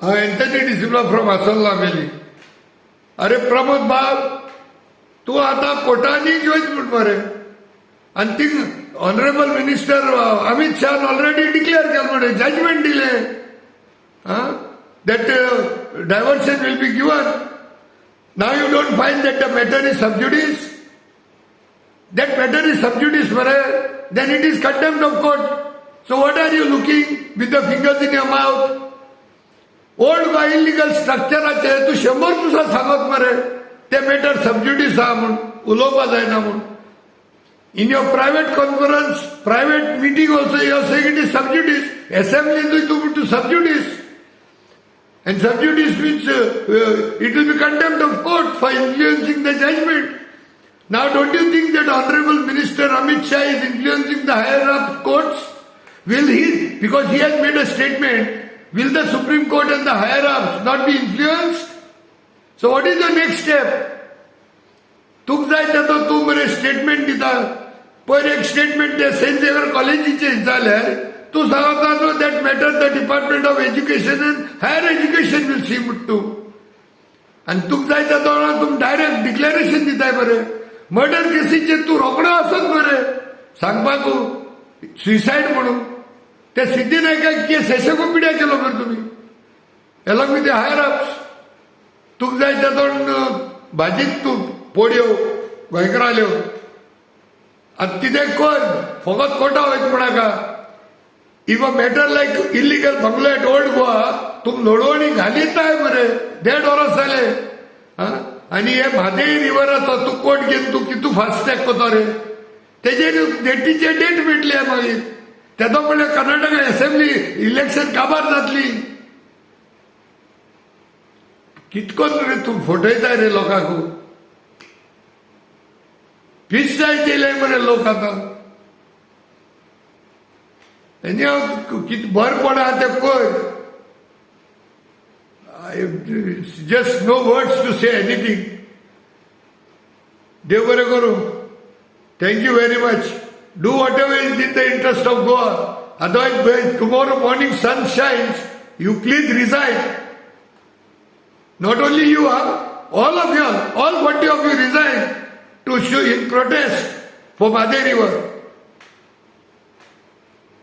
Anthony de Silva from Asola मेली. अरे प्रमोद बाब, तू आता कोर्टानी जोईत म्हण मरे. आणि ती honourable minister Amit Shah already declare केलं म्हणे, जजमेंट दिले that diversion will be given. नाव you don't find that the matter is sub judice. That matter is sub judice, then it is contempt of court. So what are you looking with the fingers in your mouth? Old बा illegal स्ट्रक्चराचे तू 100 तुझा सांगत मरे ते matter सब जुडिस हा म्हणून उलोवपा जायना म्हणून. In your private conference, private meeting also you are saying it is sub judice. Assembly तू टू सब जुडिस. And sub judice means it will be contempt of court for influencing the judgment. Now don't you think that Honorable Minister Amit Shah is influencing the higher up courts? Will he, because he has made a statement, will the Supreme Court and the higher ups not be influenced? So what is the next step? तुक जायते तो तू मरे statement दिता. पयर एक statement ते Saint Xavier कॉलेजीचे जाल्यार तू सांगता no that matter the department of education and higher education will see म्हणून तू. आणि तुक जायते तो तुम डायरेक्ट डिक्लेरेशन दिताय बरे. मर्डर केसीचे तू रोकडो असत मरे सांगपाक सुसायड म्हणून. ते सिद्धी नायकाक केस एशेको पिड्या केलो मरे तुम्ही along with the higher ups. तुक जाय तेदोन भाजीत तू पोड्यो गोंयकाराल्यो आतां कितें कर फकत कोर्टा वयता म्हणाका. If a matter like illegal bungalow at old Goa तुम नोडवणी घालिताय मरे 1.5 वर्स जाले. आणि हे म्हादेई रिव्हराचो तू कोट घेवन तू कितू फास्टॅग कोतो रे. तेजेर डेटीचे डेट मेळटले मागीर. तेदो म्हणल्यार कर्नाटका असेंब्ली इलेक्शन काबार जातली. कितकोन रे तू फटयताय रे लोकांक. पिसाय दिले मरे लोक आतां. आनी हांव कितें बरेपण आहा तें कर. Just no words to say anything. Dev bare karu. Thank you very much. Do whatever is in the interest of Goa. Otherwise, when tomorrow morning sun shines, you please resign. Not only you, all of you, all 40 of you resign to show in protest for Madhe River.